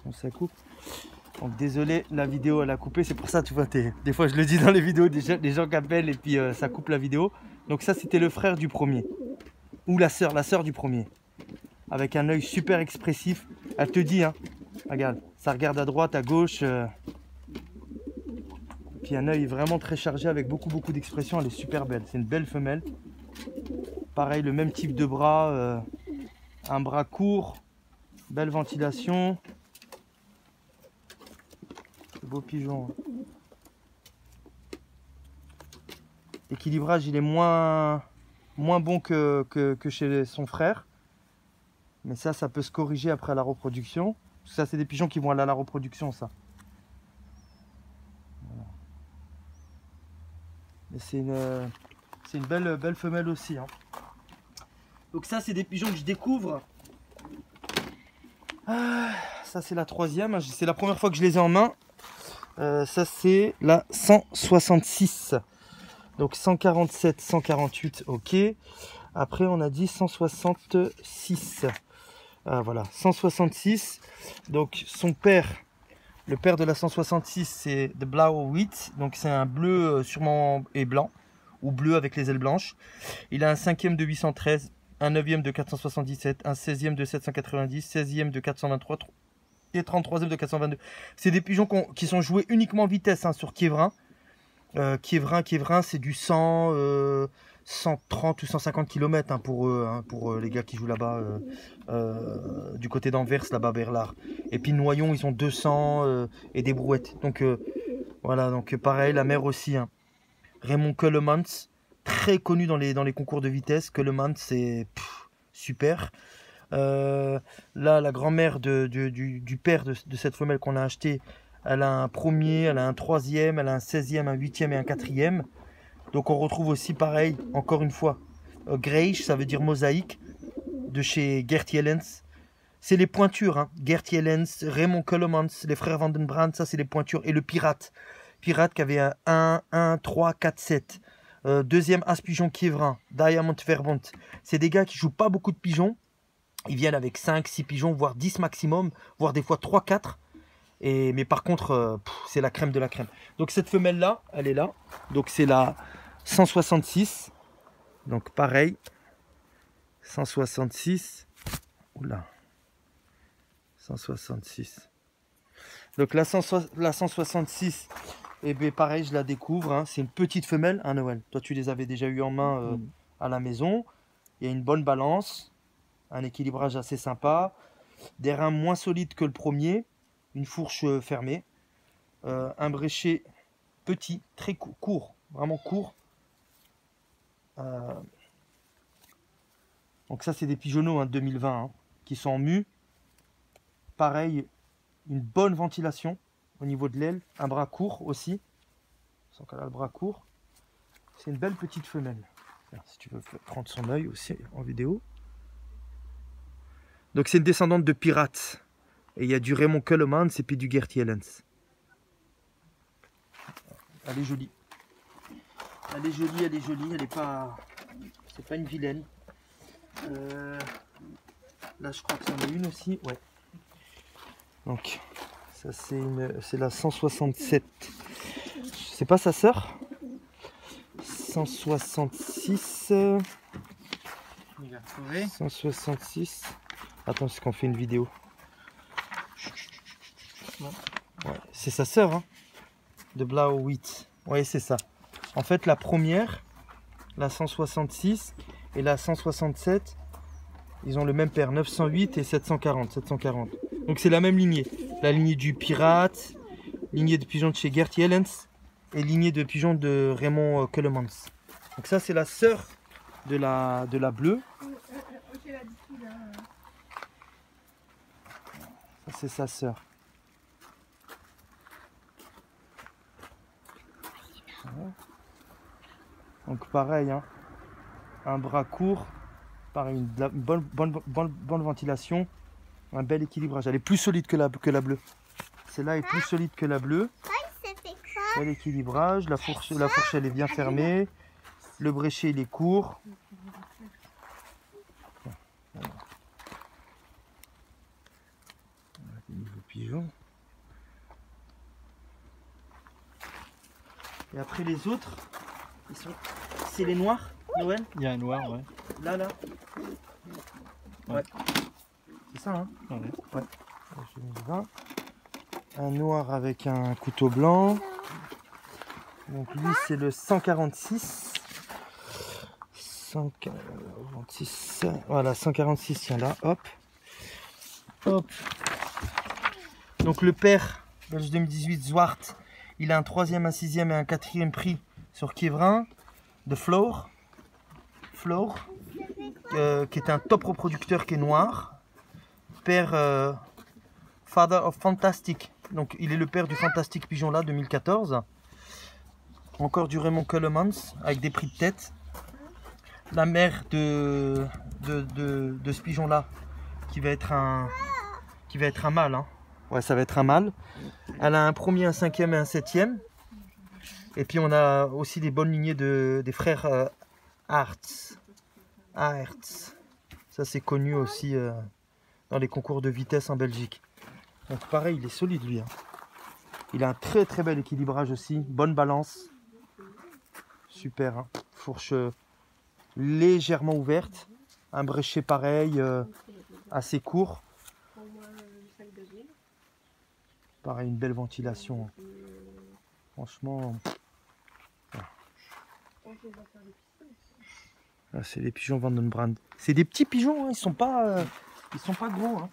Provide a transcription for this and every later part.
Attention, ça coupe. Donc désolé, la vidéo elle a coupé, c'est pour ça tu vois, des fois je le dis dans les vidéos, des gens qui appellent et puis ça coupe la vidéo. Donc ça c'était le frère du premier, ou la sœur du premier, avec un œil super expressif. Elle te dit, hein, regarde, ça regarde à droite, à gauche, puis un œil vraiment très chargé avec beaucoup d'expression. Elle est super belle, c'est une belle femelle. Pareil, le même type de bras, un bras court, belle ventilation. Beau pigeon. L'équilibrage il est moins bon que chez son frère. Mais ça peut se corriger après la reproduction. Ça c'est des pigeons qui vont aller à la reproduction ça. Voilà. C'est une belle femelle aussi. Hein. Donc ça c'est des pigeons que je découvre. Ah, ça c'est la troisième. C'est la première fois que je les ai en main. Ça c'est la 166. Donc 147, 148, ok. Après on a dit 166. Voilà, 166. Donc son père, le père de la 166, c'est The Blauwwit. Donc c'est un bleu sûrement et blanc, ou bleu avec les ailes blanches. Il a un 5e de 813, un 9e de 477, un 16e de 790, 16e de 423 et 33e de 422. C'est des pigeons qui sont joués uniquement vitesse hein, sur Kievrin. Kievrin, c'est du 130 ou 150 km hein, pour eux, hein, pour les gars qui jouent là-bas, du côté d'Anvers, là-bas vers l'Art. Et puis Noyon, ils ont 200 et des brouettes. Donc voilà, donc pareil, la mère aussi. Hein. Raymond Keulemans, très connu dans les concours de vitesse. Keulemans, c'est super. Là, la grand-mère du père de cette femelle qu'on a acheté, elle a un premier, elle a un troisième, elle a un 16e, un 8e et un 4e. Donc on retrouve aussi pareil, encore une fois, Greisch, ça veut dire mosaïque, de chez Gert Jellens. C'est les pointures, hein. Gert Jellens, Raymond Keulemans, les frères Van den Brand, ça c'est les pointures. Et le pirate qui avait un 1, 3, 4, 7. Deuxième as-pigeon Kievrin, Diamond Verbond. C'est des gars qui jouent pas beaucoup de pigeons. Ils viennent avec 5, 6 pigeons, voire 10 maximum, voire des fois 3, 4. Mais par contre, c'est la crème de la crème. Donc cette femelle-là, elle est là. Donc c'est la 166. Donc pareil. 166. Oula. 166. Donc la 166, et bien pareil, je la découvre. Hein. C'est une petite femelle, hein, Noël. Toi, tu les avais déjà eu en main à la maison. Il y a une bonne balance. Un équilibrage assez sympa. Des reins moins solides que le premier. Une fourche fermée, un bréchet petit, très court, vraiment court. Donc ça c'est des pigeonneaux hein, 2020 hein, qui sont en mue. Pareil, une bonne ventilation au niveau de l'aile, un bras court aussi. Sans qu'elle a le bras court. C'est une belle petite femelle. Alors, si tu veux prendre son œil aussi en vidéo. Donc c'est une descendante de pirates. Et il y a du Raymond Keulemans et puis du Gert Jellens. Elle est jolie. Elle est jolie, elle est jolie. Elle est pas... C'est pas une vilaine. Là, je crois que c'en est une aussi. Ouais. Donc, ça c'est la 167. C'est pas sa sœur 166. 166. Attends, c'est qu'on fait une vidéo. Ouais, c'est sa sœur, hein, de Blauwwit. Oui, c'est ça. En fait, la première, la 166 et la 167, ils ont le même père, 908 et 740. Donc c'est la même lignée. La lignée du pirate, lignée de pigeons de chez Gert Jellens et lignée de pigeons de Raymond Keulemans. Donc ça, c'est la sœur de la bleue. Ça, c'est sa sœur. Donc pareil, hein, un bras court, pareil, une bonne ventilation, un bel équilibrage. Elle est plus solide que la bleue. Celle-là est plus solide que la bleue. Bel équilibrage, la fourche elle est bien fermée, le bréchet il est court. Voilà. Des nouveaux pigeons. Et après les autres, c'est les noirs, Noël? Il y a un noir, ouais. Là. Ouais. C'est ça, hein? Ouais. Un noir avec un couteau blanc. Donc lui, c'est le 146. 146. Voilà, 146, tiens là, hop. Hop. Donc le père, Belge 2018, Zwart, il a un 3e, un 6e et un 4e prix sur Kievrin de Floor, qui est un top reproducteur qui est noir. Père Father of Fantastic, donc il est le père du Fantastic Pigeon là 2014. Encore du Raymond Cullemans avec des prix de tête. La mère de ce pigeon là qui va être un mâle, hein. Ouais, ça va être un mâle. Elle a un 1er, un 5e et un 7e. Et puis on a aussi des bonnes lignées des frères Aerts. Ça c'est connu aussi dans les concours de vitesse en Belgique. Donc pareil, il est solide lui, hein. Il a un très très bel équilibrage aussi, bonne balance. Super, hein. Fourche légèrement ouverte. Un bréchet pareil, assez court. Pareil, une belle ventilation. Franchement. Là, c'est les pigeons Van den Brand. C'est des petits pigeons, hein. Ils sont pas gros, hein.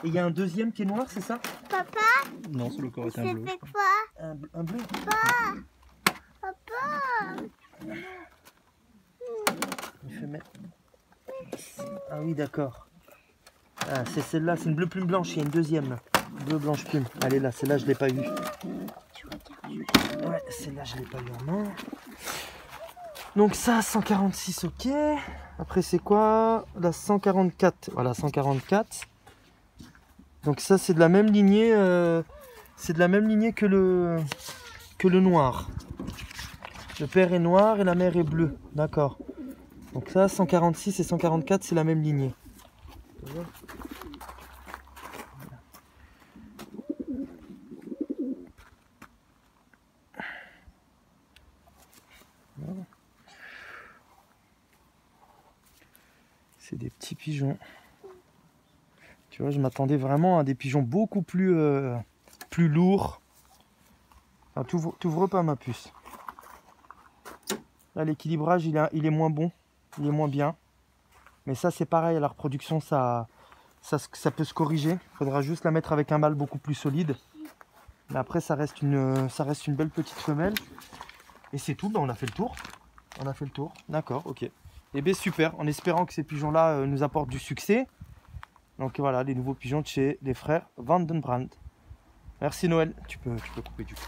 Et il y a un deuxième qui est noir, c'est ça? Papa, Non, c'est le corps est un bleu. c'est quoi? Un bleu. Papa. Il fait mettre. Ah oui, d'accord. Ah, c'est celle-là, c'est une bleu plume blanche. Il y a une deuxième là. Bleu blanche plume. Allez là, celle-là je l'ai pas eu. Ouais, celle-là je l'ai pas eu en main. Donc ça, 146, ok. Après c'est quoi? La 144. Voilà, 144. Donc ça c'est de la même lignée. C'est de la même lignée que le noir. Le père est noir et la mère est bleue. D'accord. Donc ça, 146 et 144, c'est la même lignée. Voilà. C'est des petits pigeons. Tu vois, je m'attendais vraiment à des pigeons beaucoup plus lourds. Ah, t'ouvres pas ma puce. Là, l'équilibrage, il est moins bon. Il est moins bien. Mais ça, c'est pareil. À la reproduction, ça peut se corriger. Il faudra juste la mettre avec un mâle beaucoup plus solide. Mais après, ça reste une belle petite femelle. Et c'est tout. Ben, on a fait le tour. D'accord, ok. Et bien, super. En espérant que ces pigeons-là nous apportent du succès. Donc voilà, les nouveaux pigeons de chez les frères Van den Brand. Merci Noël. Tu peux couper du coup.